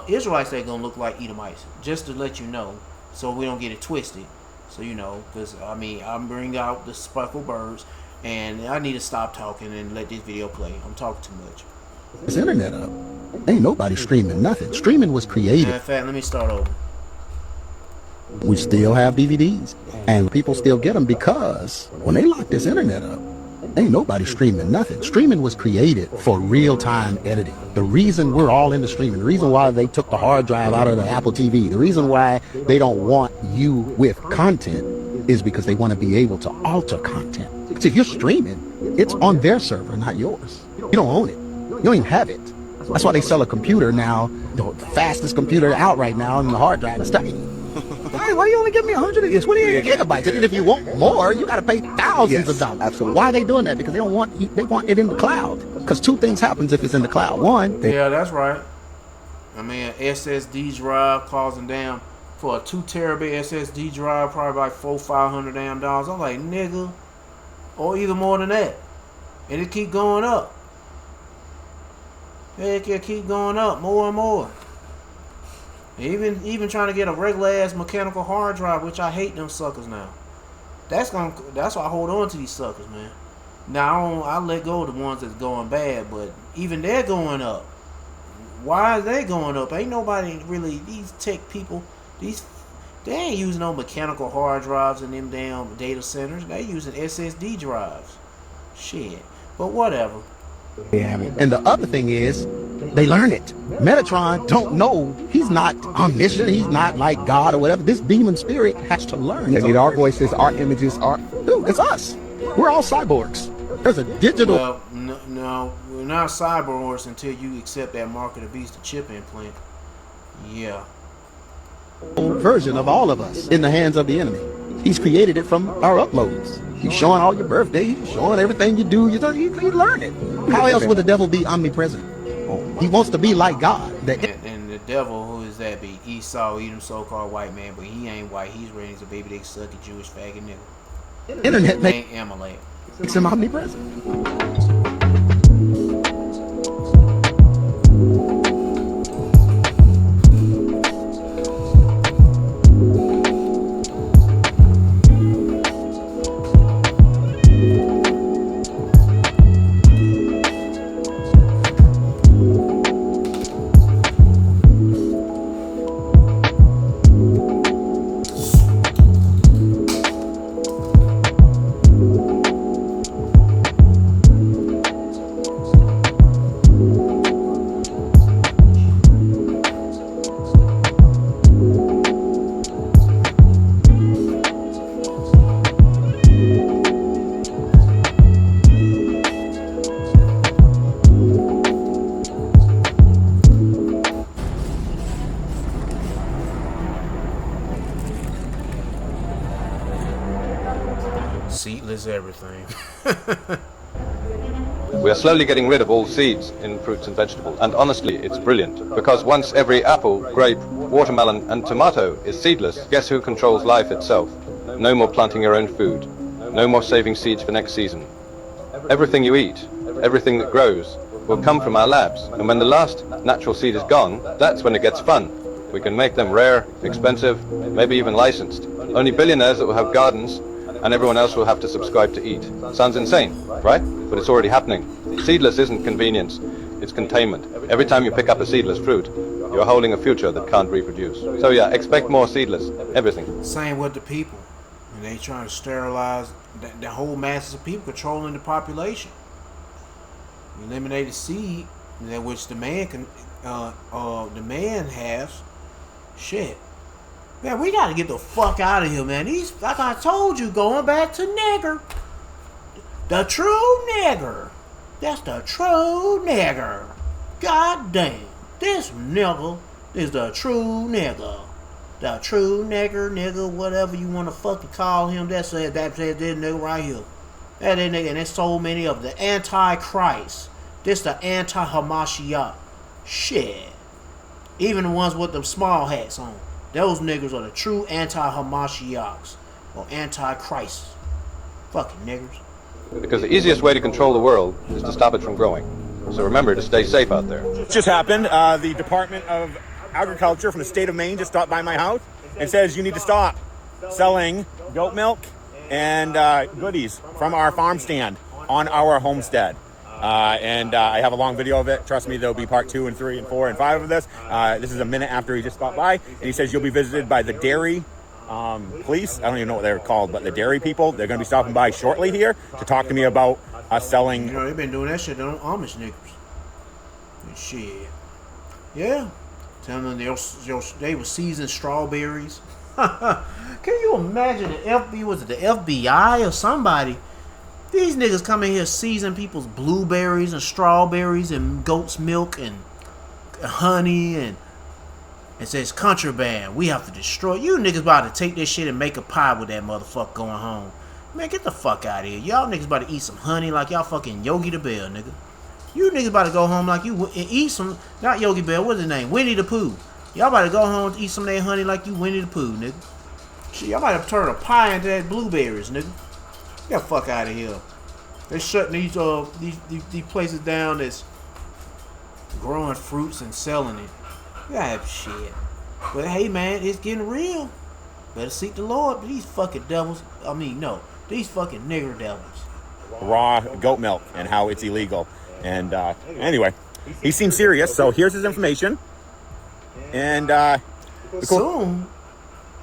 Israelites that gonna look like Edomites, just to let you know, so we don't get it twisted. So you know, because I mean, I'm bringing out the speckled birds, and I need to stop talking and let this video play. I'm talking too much. This internet up. Ain't nobody streaming nothing. Streaming was created. In fact, let me start over. We still have DVDs, and people still get them because when they lock this internet up, ain't nobody streaming nothing. Streaming was created for real-time editing. The reason we're all into streaming, the reason why they took the hard drive out of the Apple TV, the reason why they don't want you with content is because they want to be able to alter content. See, if you're streaming, it's on their server, not yours. You don't own it. You don't even have it. That's why they sell a computer now, the fastest computer out right now, and the hard drive is tiny. Why you only give me 128 gigabytes? And if you want more, you got to pay thousands of dollars. Absolutely. Why are they doing that? Because they don't want they want it in the cloud. Because two things happens if it's in the cloud. One, yeah, that's right. I mean, SSD drive causing damn for a 2 terabyte SSD drive, probably like $400-500 damn dollars. I'm like, nigga, or either more than that, and it keep going up. It keep going up more and more. Even trying to get a regular ass mechanical hard drive, which I hate them suckers now. That's why I hold on to these suckers, man. Now I let go of the ones that's going bad, but even they're going up. Why are they going up? Ain't nobody really, these tech people, they ain't using no mechanical hard drives in them damn data centers. They using SSD drives. Shit. But whatever. And the other thing is, they learn it. Metatron don't know. He's not omniscient. He's not like God or whatever. This demon spirit has to learn. They need our voices, our images, Dude, it's us. We're all cyborgs. There's a digital... Well, no, we're not cyborgs until you accept that mark of the beast, the chip implant. Yeah. Version of all of us in the hands of the enemy. He's created it from our uploads. He's showing all your birthday. He's showing everything you do. You learn it. How else would the devil be omnipresent? He wants to be like God. And the devil, who is that be? Esau, Edom, so-called white man, but he ain't white. He's raised a baby dick sucking Jewish faggot nigga. Internet ain't Amalek. Makes him omnipresent. everything. We are slowly getting rid of all seeds in fruits and vegetables, and honestly, it's brilliant, because once every apple, grape, watermelon and tomato is seedless, guess who controls life itself? No more planting your own food. No more saving seeds for next season. Everything you eat, everything that grows, will come from our labs, and when the last natural seed is gone, that's when it gets fun. We can make them rare, expensive, maybe even licensed. Only billionaires that will have gardens, and everyone else will have to subscribe to eat. Sounds insane, right? But it's already happening. Seedless isn't convenience, it's containment. Every time you pick up a seedless fruit, you're holding a future that can't reproduce. So yeah, expect more seedless, everything. Same with the people. And they trying to sterilize the whole masses of people, controlling the population. Eliminate the seed, which the man has. Shit. Man, we gotta get the fuck out of here, man. These, like I told you, going back to nigger. The true nigger. That's the true nigger. God damn. This nigger is the true nigger. The true nigger, whatever you want to fucking call him. That's this nigga right here. That nigga, and there's so many of the Antichrist. This the anti-Hamashiach. Shit. Even the ones with them small hats on. Those niggas are the true anti-Hamashiachs. Or anti-Christ. Fucking niggers. Because the easiest way to control the world is to stop it from growing. So remember to stay safe out there. It just happened. The Department of Agriculture from the state of Maine just stopped by my house and says you need to stop selling goat milk and goodies from our farm stand on our homestead. And I have a long video of it. Trust me, there'll be part 2 and 3 and 4 and 5 of this. This is a minute after he just stopped by, and he says you'll be visited by the dairy police. I don't even know what they're called, but the dairy people. They're going to be stopping by shortly here to talk to me about us selling. You know, they've been doing that shit on Amish niggas. Shit. Yeah. Telling them they were seasoned strawberries. Can you imagine the FBI or somebody? These niggas come in here season people's blueberries and strawberries and goat's milk and honey and it says contraband. We have to destroy. You niggas about to take this shit and make a pie with that motherfucker going home. Man, get the fuck out of here. Y'all niggas about to eat some honey like y'all fucking Yogi the Bear, nigga. You niggas about to go home like you and eat some, not Yogi Bear, what's his name? Winnie the Pooh. Y'all about to go home and eat some of that honey like you Winnie the Pooh, nigga. Shit, y'all about to turn a pie into that blueberries, nigga. Get the fuck out of here. They're shutting these places down that's growing fruits and selling it. Yeah, shit. But hey, man, it's getting real. Better seek the Lord. These fucking devils. These fucking nigger devils. Raw goat milk and how it's illegal. And anyway, he seems serious. So here's his information. And soon,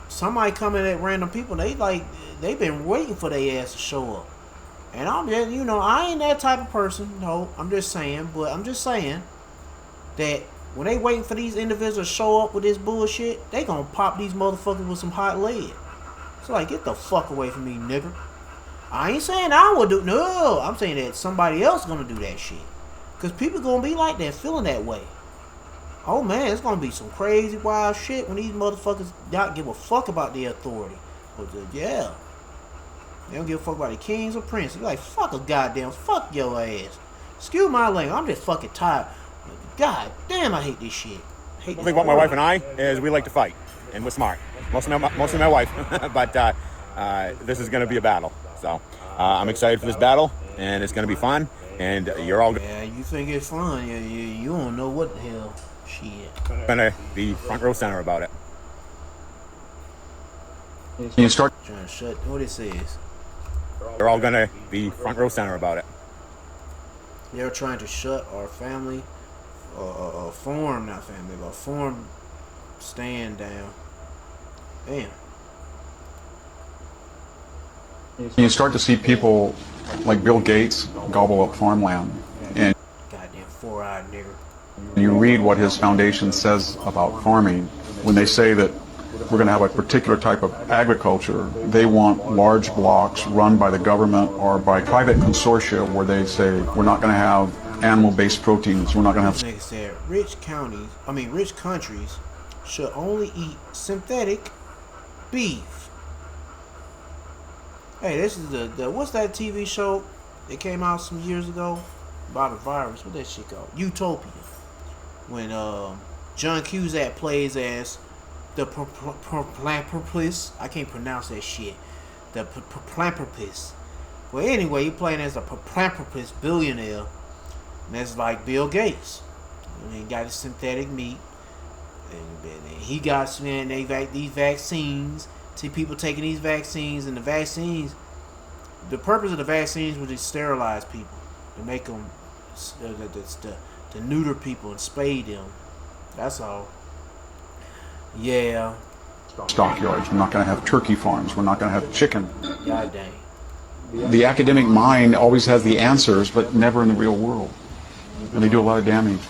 somebody coming at random people. They've been waiting for their ass to show up. And I'm just, I ain't that type of person. No, I'm just saying. But I'm just saying that when they waiting for these individuals to show up with this bullshit, they gonna pop these motherfuckers with some hot lead. So get the fuck away from me, nigga. I ain't saying I would do. No, I'm saying that somebody else gonna do that shit. Cause people gonna be like that, feeling that way. Oh man, it's gonna be some crazy wild shit when these motherfuckers don't give a fuck about their authority. But yeah. They don't give a fuck about the kings or princes. You're like, fuck a goddamn, fuck your ass. Excuse my language, I'm just fucking tired. God damn, I hate this shit. I think about my wife and I is we like to fight, and we're smart. Mostly my wife, but this is going to be a battle. So I'm excited for this battle, and it's going to be fun. And you're all. Yeah, you think it's fun? You don't know what the hell. Shit. Gonna be front row center about it. You start trying to shut what it says. They're all gonna be front row center about it. They're trying to shut our family, farm stand down. Damn. You start to see people like Bill Gates gobble up farmland, and goddamn 4-eyed nigger. You read what his foundation says about farming. When they say that we're going to have a particular type of agriculture, they want large blocks run by the government or by private consortia where they say we're not going to have animal-based proteins. We're not going to have. They said rich countries should only eat synthetic beef. Hey, this is the what's that TV show that came out some years ago about a virus? What that shit called? Utopia. When John Cusack plays as the philanthropist. I can't pronounce that shit. The philanthropist. Well, anyway, he playing as a philanthropist billionaire, and that's like Bill Gates. And he got his synthetic meat, and he got these vaccines. See people taking these vaccines, and the vaccines. The purpose of the vaccines was to sterilize people, to make them, to neuter people and spay them. That's all. Yeah. Stockyards. We're not going to have turkey farms. We're not going to have chicken. God dang. The academic mind always has the answers, but never in the real world. And they do a lot of damage.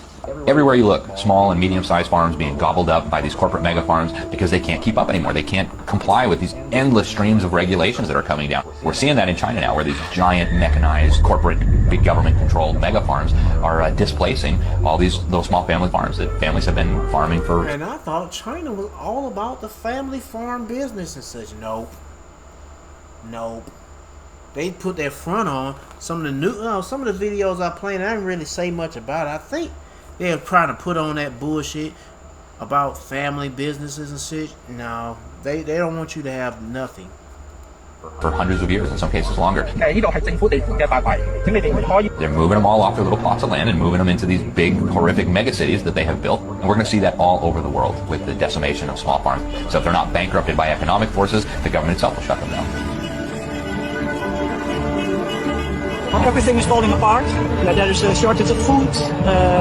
Everywhere you look, small and medium-sized farms being gobbled up by these corporate mega farms because they can't keep up anymore. They can't comply with these endless streams of regulations that are coming down. We're seeing that in China now, where these giant mechanized corporate big government-controlled mega farms are displacing all these little small family farms that families have been farming for. And I thought China was all about the family farm business and such. Nope. They put their front on. Some of the videos I played, I didn't really say much about it. I think they're trying to put on that bullshit about family businesses and shit. No, they don't want you to have nothing. For hundreds of years, in some cases longer. They're moving them all off their little plots of land and moving them into these big, horrific megacities that they have built. And we're going to see that all over the world with the decimation of small farms. So if they're not bankrupted by economic forces, the government itself will shut them down. Everything is falling apart. There is a shortage of food.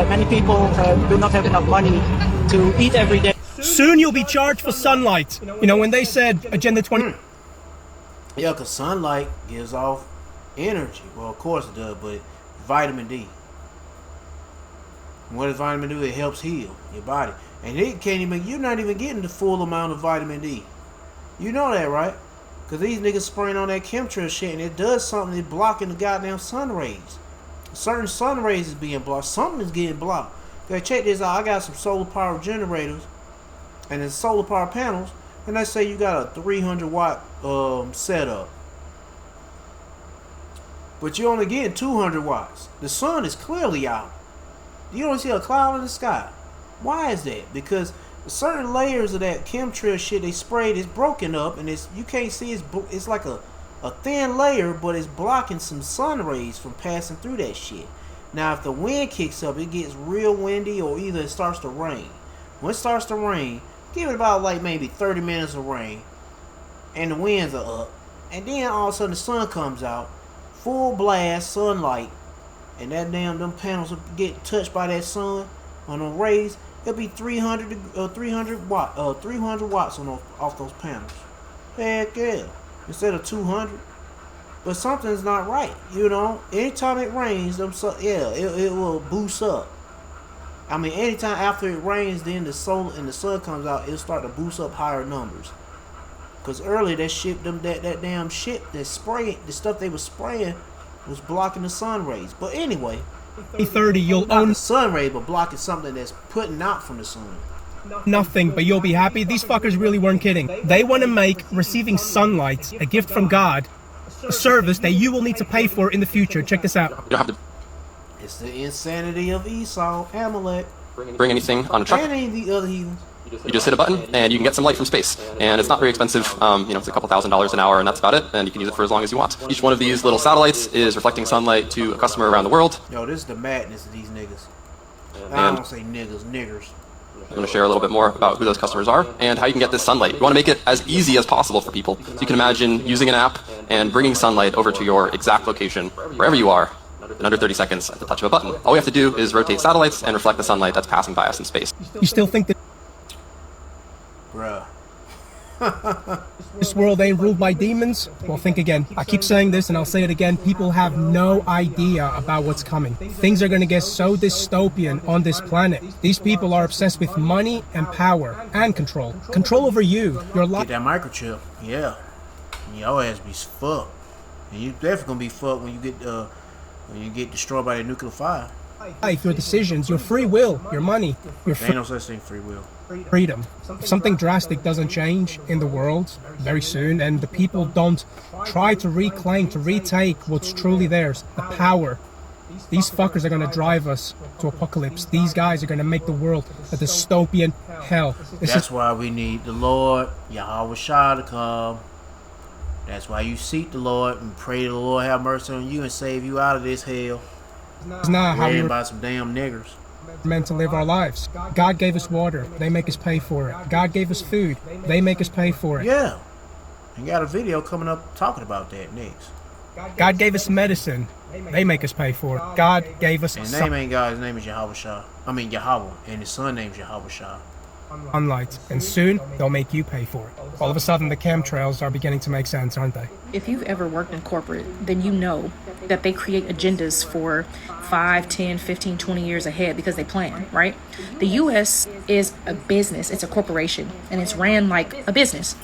Many people do not have enough money to eat every day. Soon you'll be charged for sunlight. You know, when they said Agenda 20... Yeah, because sunlight gives off energy. Well, of course it does, but vitamin D. And what does vitamin D do? It helps heal your body. And you're not even getting the full amount of vitamin D. You know that, right? Because these niggas spraying on that chemtrail shit, and it does something. It's blocking the goddamn sun rays. Certain sun rays is being blocked. Something is getting blocked. Okay, check this out. I got some solar power generators and it's solar power panels, and let's say you got a 300 watt setup, but you're only getting 200 watts. The sun is clearly out. You don't see a cloud in the sky. Why is that? Because certain layers of that chemtrail shit they sprayed is broken up, and you can't see it's like a thin layer, but it's blocking some sun rays from passing through that shit. Now if the wind kicks up, it gets real windy, or either it starts to rain. When it starts to rain, give it about like maybe 30 minutes of rain, and the winds are up, and then all of a sudden the sun comes out, full blast sunlight, and that them panels will get touched by that sun on the rays. It'll be 300 watts off those panels. Heck yeah, instead of 200. But something's not right, you know. Anytime it rains, it will boost up. I mean, anytime after it rains, then the sun comes out, it'll start to boost up higher numbers. Cause earlier that damn shit that sprayed, the stuff they were spraying was blocking the sun rays. But anyway, 30, you'll own the sun ray, but blocking something that's putting out from the sun. Nothing, but you'll be happy. These fuckers really weren't kidding. They want to make receiving sunlight a gift from God, a service that you will need to pay for in the future. Check this out. You don't have to It's the insanity of Esau, Amalek, bring anything on a truck. and any of the other heathens. You just hit a button and you can get some light from space. And it's not very expensive. It's a couple $1,000s an hour, and that's about it. And you can use it for as long as you want. Each one of these little satellites is reflecting sunlight to a customer around the world. Yo, this is the madness of these niggas. I don't say niggas, niggers. I'm going to share a little bit more about who those customers are and how you can get this sunlight. You want to make it as easy as possible for people. So you can imagine using an app and bringing sunlight over to your exact location, wherever you are, in under 30 seconds at the touch of a button. All we have to do is rotate satellites and reflect the sunlight that's passing by us in space. You still think that Bruh. this world ain't ruled by demons? Well, think again. I keep saying this and I'll say it again. People have no idea about what's coming. Things are going to get so dystopian on this planet. These people are obsessed with money and power and control. Control over you, your life. Get that microchip, yeah. And your ass be fucked. And you definitely gonna be fucked when you get destroyed by that nuclear fire. life, your decisions, your free will, your money, your There ain't no such thing free will. freedom. If something drastic doesn't change in the world very soon, and the people don't try to reclaim, to retake what's truly theirs, the power, these fuckers are going to drive us to apocalypse. These guys are going to make the world a dystopian hell. That's why we need the Lord, Yahweh Shah, to come. That's why you seek the Lord and pray the Lord have mercy on you and save you out of this hell. It's not how we're by some damn niggers. meant to live our lives. God gave us water. They make us pay for it. God gave us food. They make us pay for it. Yeah. And got a video coming up talking about that next. God gave us medicine. They make us pay for it. God gave us His name ain't God. His name is Yahweh Shah. I mean Yahweh. And his son name's Yahweh Shah. sunlight. And soon, they'll make you pay for it. All of a sudden, the chemtrails are beginning to make sense, aren't they? If you've ever worked in corporate, then you know that they create agendas for 5, 10, 15, 20 years ahead because they plan, right? The U.S. is a business. It's a corporation, and it's ran like a business.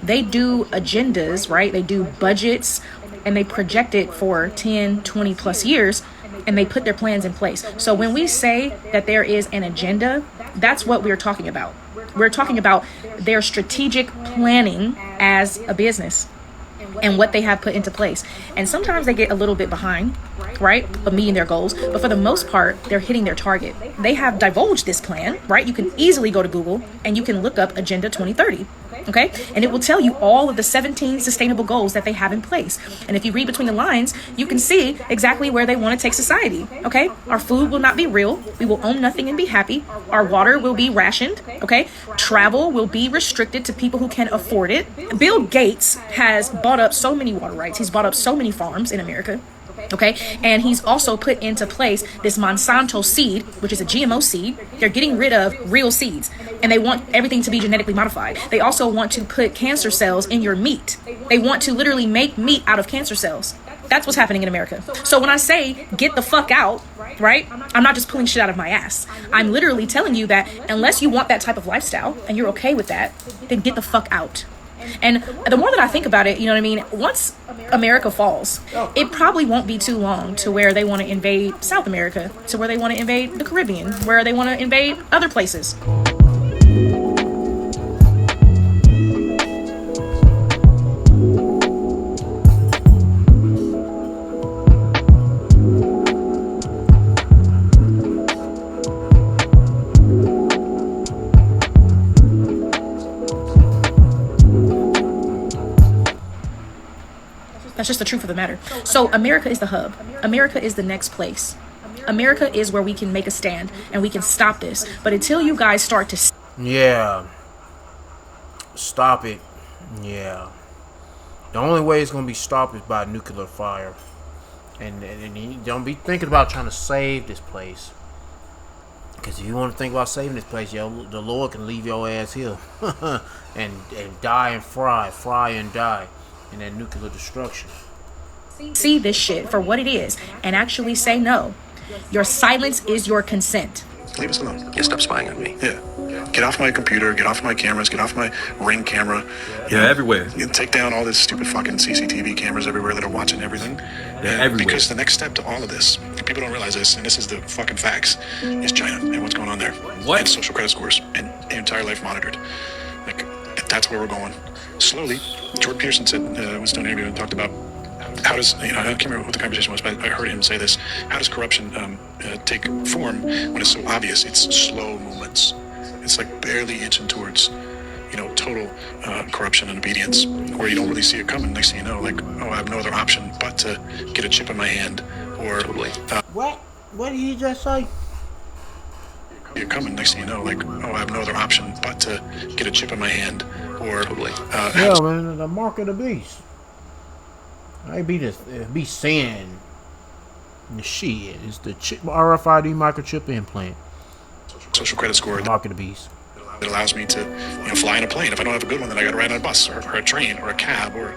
They do agendas, right? They do budgets, and they project it for 10, 20 plus years, and they put their plans in place. So when we say that there is an agenda, that's what we're talking about. We're talking about their strategic planning as a business and what they have put into place. And sometimes they get a little bit behind, right, of meeting their goals. But for the most part, they're hitting their target. They have divulged this plan, right? You can easily go to Google and you can look up Agenda 2030. Okay, and it will tell you all of the 17 sustainable goals that they have in place. And if you read between the lines, you can see exactly where they want to take society. Okay, our food will not be real. We will own nothing and be happy. Our water will be rationed. Okay, travel will be restricted to people who can afford it. Bill Gates has bought up so many water rights. He's bought up so many farms in America. Okay, and he's also put into place this Monsanto seed, which is a GMO seed. They're getting rid of real seeds, and they want everything to be genetically modified. They also want to put cancer cells in your meat. They want to literally make meat out of cancer cells. That's what's happening in America. So when I say get the fuck out, right, I'm not just pulling shit out of my ass. I'm literally telling you that unless you want that type of lifestyle and you're okay with that, then get the fuck out. And the more that I think about it, you know what I mean? Once America falls, it probably won't be too long to where they want to invade South America, to where they want to invade the Caribbean, where they want to invade other places. That's just the truth of the matter. So America is the hub. America is the next place. America is where we can make a stand and we can stop this. But until you guys start to... Yeah. Stop it. Yeah. The only way it's going to be stopped is by nuclear fire. And you don't be thinking about trying to save this place. Because if you want to think about saving this place, yo, the Lord can leave your ass here. and die and fry and die. And that nuclear destruction. See this shit for what it is and actually say no. Your silence is your consent. Leave us alone. You stop spying on me. Yeah. Get off my computer, get off my cameras, get off my Ring camera. Yeah, everywhere. You take down all this stupid fucking CCTV cameras everywhere that are watching everything. Yeah, everywhere. Because the next step to all of this, people don't realize this, and this is the fucking facts, is China and what's going on there. What? And social credit scores and entire life monitored. Like, that's where we're going. Slowly, Jordan Peterson said, was doing an interview and talked about how does, I can't remember what the conversation was, but I heard him say this. How does corruption take form when it's so obvious? It's slow movements. It's like barely inching towards, total corruption and obedience, where you don't really see it coming. Next thing you know, like, I have no other option but to get a chip in my hand, or... What? What did he just say? You're coming. Next thing you know, like, I have no other option but to get a chip in my hand, or... yeah, man, the mark of the beast. I be saying the shit. It's the RFID microchip implant. Social credit score. Mark of the beast. It allows me to, fly in a plane. If I don't have a good one, then I got to ride on a bus or a train or a cab, or,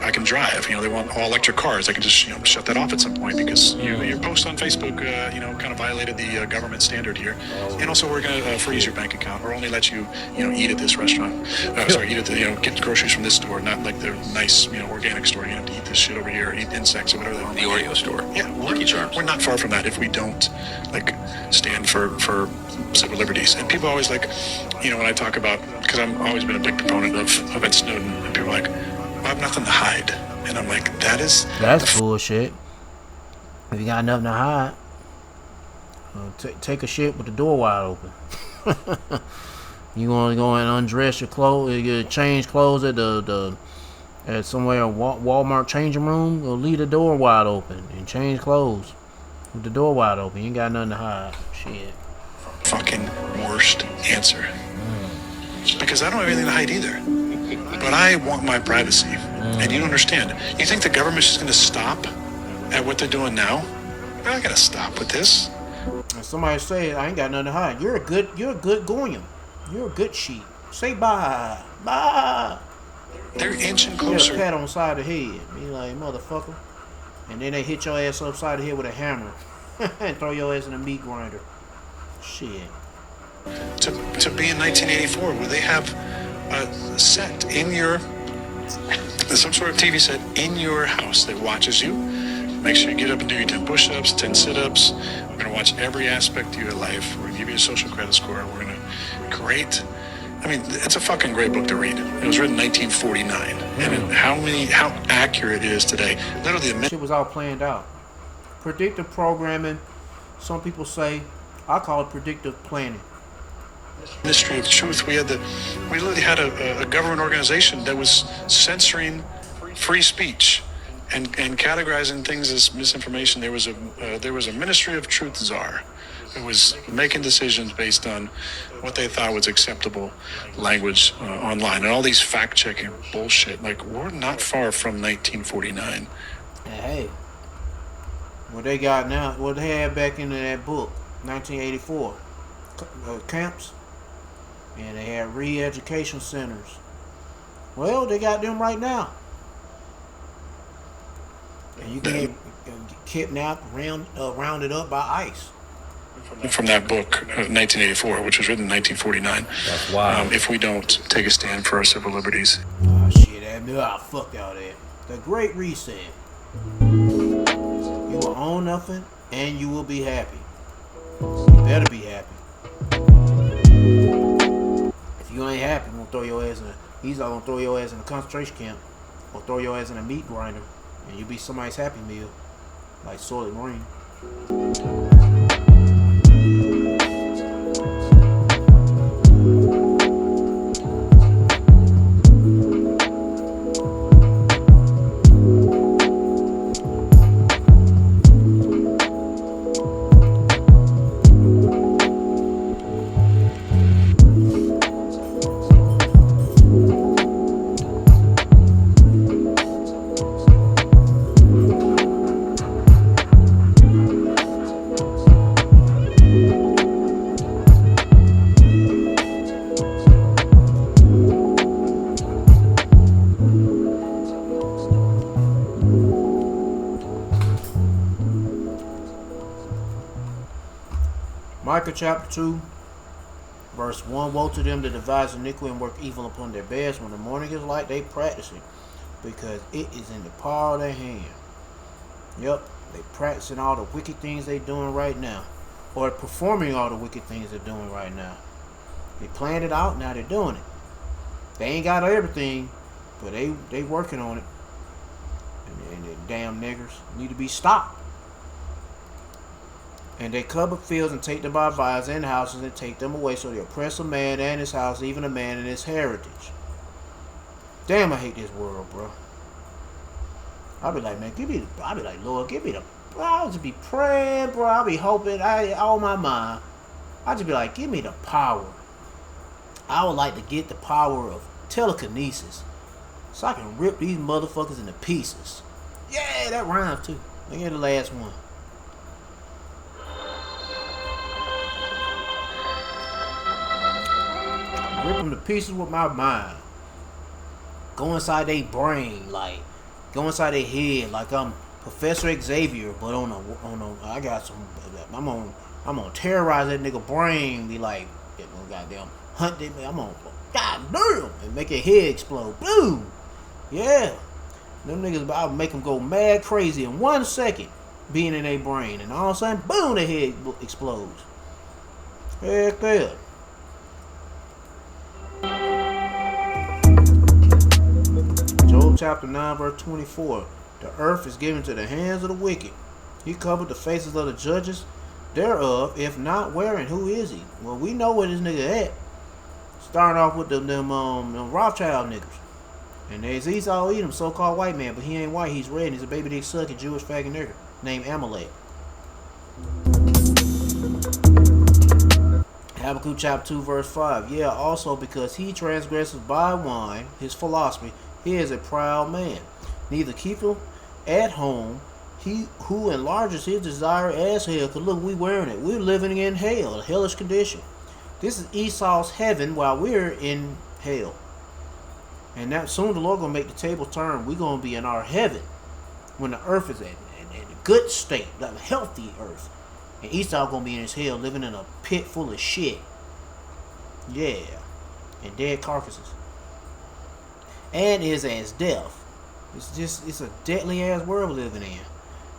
I can drive. They want all electric cars. I can just, shut that off at some point because your post on Facebook, kind of violated the government standard here. And also, we're going to freeze your bank account or only let you, eat at this restaurant. Eat at the, get groceries from this store, not like the nice, organic store. You have to eat this shit over here, eat insects or whatever. The Oreo store. Yeah, Lucky Charms. we're not far from that if we don't like stand for civil liberties. And people always like, you know, when I talk about, because I've always been a big proponent of Ed Snowden, and people are like, well, I have nothing to hide. And I'm like, that's bullshit. If you got nothing to hide, take a shit with the door wide open. You want to go and undress your clothes, you change clothes at at somewhere Walmart changing room, or leave the door wide open and change clothes with the door wide open. You ain't got nothing to hide. Shit. Fucking worst answer. Because I don't have anything to hide either. But I want my privacy. And you don't understand. You think the government's just going to stop at what they're doing now? I got to stop with this. And somebody say, I ain't got nothing to hide. You're a good goyim. You're a good sheep. Say bye. Bye. They're inching closer. Get a pat on the side of the head. Be like, motherfucker. And then they hit your ass upside the head with a hammer. And throw your ass in a meat grinder. Shit. To be in 1984, where they have a set in your, some sort of TV set in your house that watches you. Make sure you get up and do your 10 push-ups, 10 sit-ups. We're going to watch every aspect of your life. We're going to give you a social credit score. We're going to create. I mean, it's a fucking great book to read. It was written in 1949. And how accurate it is today. Literally, the shit was all planned out. Predictive programming, some people say, I call it predictive planning. Ministry of Truth. We literally had a government organization that was censoring free speech and categorizing things as misinformation. There was a Ministry of Truth czar who was making decisions based on what they thought was acceptable language online, and all these fact-checking bullshit. Like, we're not far from 1949. Hey, what they got now, what they had back in that book, 1984, camps, and they had re-education centers. Well, they got them right now. And you can get kidnapped, rounded up by ICE. From that book of 1984, which was written in 1949. That's wild. If we don't take a stand for our civil liberties. Oh shit, fuck all that. The Great Reset. You will own nothing, and you will be happy. You better be happy. If you ain't happy, we'll throw your ass in he's gonna throw your ass in a concentration camp, or throw your ass in a meat grinder, and you'll be somebody's happy meal, like Soylent Green. Micah chapter 2, verse 1. Woe to them that devise iniquity and work evil upon their beds. When the morning is light, they practice it, because it is in the power of their hand. Yep, they practicing all the wicked things they doing right now, or performing all the wicked things they're doing right now. They planned it out, now they're doing it. They ain't got everything, but they working on it. And the damn niggers need to be stopped. And they cover fields and take them by violence and houses and take them away, so they oppress a man and his house, even a man and his heritage. Damn, I hate this world, bro. I'll be like, man, I'll be like, Lord, give me the, bro, I'll just be praying, bro. I'll be hoping, all my mind. I'll just be like, give me the power. I would like to get the power of telekinesis, so I can rip these motherfuckers into pieces. Yeah, that rhymes too. Look at the last one. Rip them to pieces with my mind. Go inside their brain, like go inside their head, like I'm Professor Xavier, but on a I got some. I'm on terrorize that nigga brain. Be like, goddamn, hunt them. I'm on, goddamn, and make your head explode. Boom. Yeah. Them niggas, I'll make them go mad crazy in 1 second. being in their brain, and all of a sudden, boom, their head explodes. Heck yeah. Job chapter 9 verse 24. The earth is given to the hands of the wicked. He covered the faces of the judges thereof. If not, wherein? Who is he? Well, we know where this nigga at. Starting off with them Rothschild niggas. And there's Esau Edom, so-called white man, but he ain't white, he's red, and he's a baby dick sucking Jewish faggot nigger named Amalek. Habakkuk chapter 2 verse 5. Yeah, also because he transgresses by wine, his philosophy, he is a proud man. Neither keepeth at home he who enlarges his desire as hell. Because look, we wearing it. We're living in hell, a hellish condition. This is Esau's heaven while we're in hell. And that soon the Lord gonna make the table turn. We're gonna be in our heaven when the earth is in a good state, like a healthy earth. And Esau gonna be in his hell, living in a pit full of shit. Yeah, and dead carcasses. And is as death. It's a deadly ass world we're living in.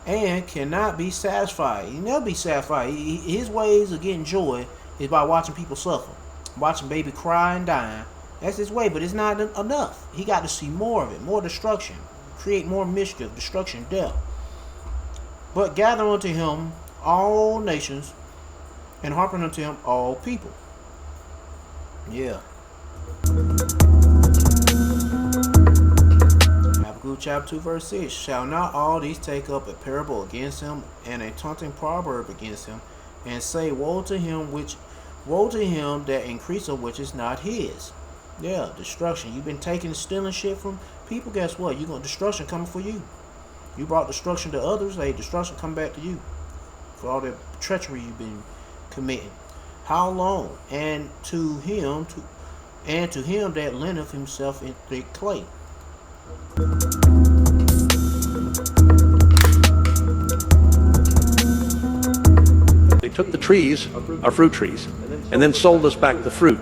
And cannot be satisfied. He never be satisfied. His ways of getting joy is by watching people suffer, watching baby cry and dying. That's his way, but it's not enough. He got to see more of it, more destruction, create more mischief, destruction, death. But gather unto him all nations, and hearken unto him all people. Yeah. Habakkuk chapter 2 verse 6. Shall not all these take up a parable against him, and a taunting proverb against him, and say, woe to him that increaseth which is not his. Yeah, destruction. You've been taking and stealing shit from people. Guess what? You gonna destruction coming for you. You brought destruction to others. Hey, destruction come back to you for all the treachery you've been committing. How long? And to him that lendeth himself in thick clay. They took the trees, our fruit trees, and then sold us back the fruit.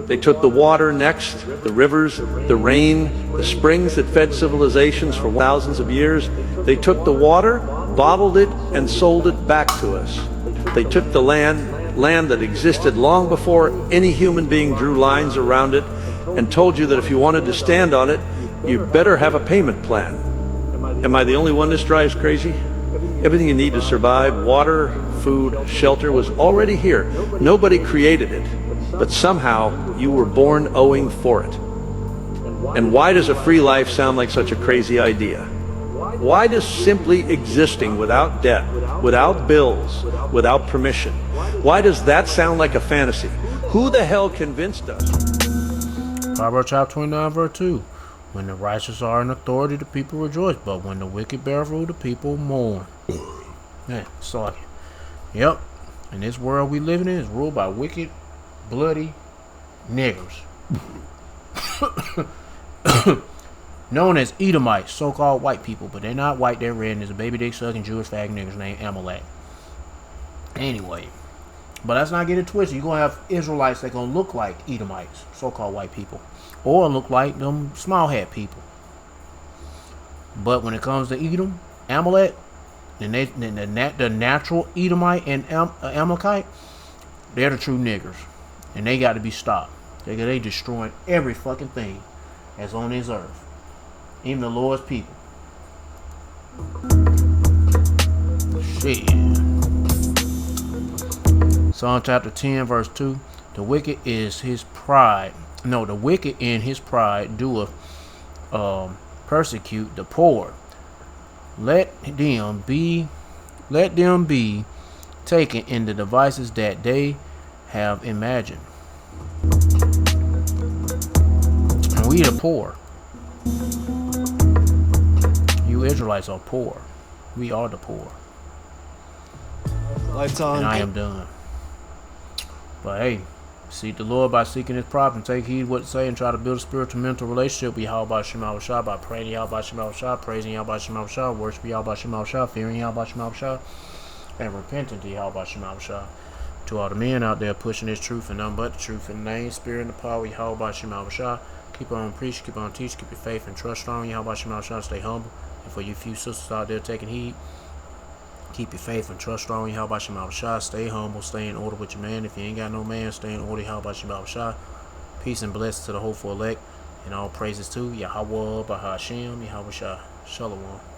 They took the water next, the rivers, the rain, the springs that fed civilizations for thousands of years. They took the water, bottled it, and sold it back to us. They took the land that existed long before any human being drew lines around it, and told you that if you wanted to stand on it, you better have a payment plan. Am I the only one this drives crazy? Everything you need to survive, water, food, shelter, was already here. Nobody created it. But somehow you were born owing for it. And why does a free life sound like such a crazy idea? Why does simply existing without debt, without bills, without permission, why does that sound like a fantasy? Who the hell convinced us? Proverbs chapter 29 verse 2. When the righteous are in authority, the people rejoice, but when the wicked bear rule, the people mourn. Yeah, so yep. And this world we living in is ruled by wicked, bloody niggers. Known as Edomites, so-called white people, but they're not white, they're red, and there's a baby dick sucking Jewish fag niggers named Amalek. Anyway, but let's not get it twisted. You're gonna have Israelites that gonna look like Edomites, so-called white people, or look like them small hat people. But when it comes to Edom, Amalek, the natural Edomite and Amalekite, they're the true niggers. And they got to be stopped. They destroying every fucking thing that's on this earth. Even the Lord's people. Shit. Psalm chapter 10 verse 2. The wicked is his pride. No, the wicked in his pride doeth persecute the poor. Let them be taken in the devices that they have imagined. And we the poor. You Israelites are poor. We are the poor. Lights on. And I am done. But hey, seek the Lord by seeking his prophets, and take heed what to say, and try to build a spiritual mental relationship with Yahweh Shema Shah by praying Yahweh Shema Shah, praising Yahweh Shema Shah, worshiping Yahweh Shema Shah, fearing Yahweh Shema Shah, and repenting to Yahweh Shema Shah. To all the men out there pushing this truth and nothing but the truth in the name, spirit, and the power of Yahweh Shema Shah. Keep on preaching, keep on teaching, keep your faith and trust strong. Yahweh Shema Shah, stay humble. And for you few sisters out there taking heed, Keep your faith and trust strong. Yahweh Shem Shah. Stay humble. Stay in order with your man. If you ain't got no man, stay in order. Yahweh Shem Shah. Peace and blessings to the hopeful elect. And all praises to Yahweh Bahashem. Yahweh Shah. Shalom.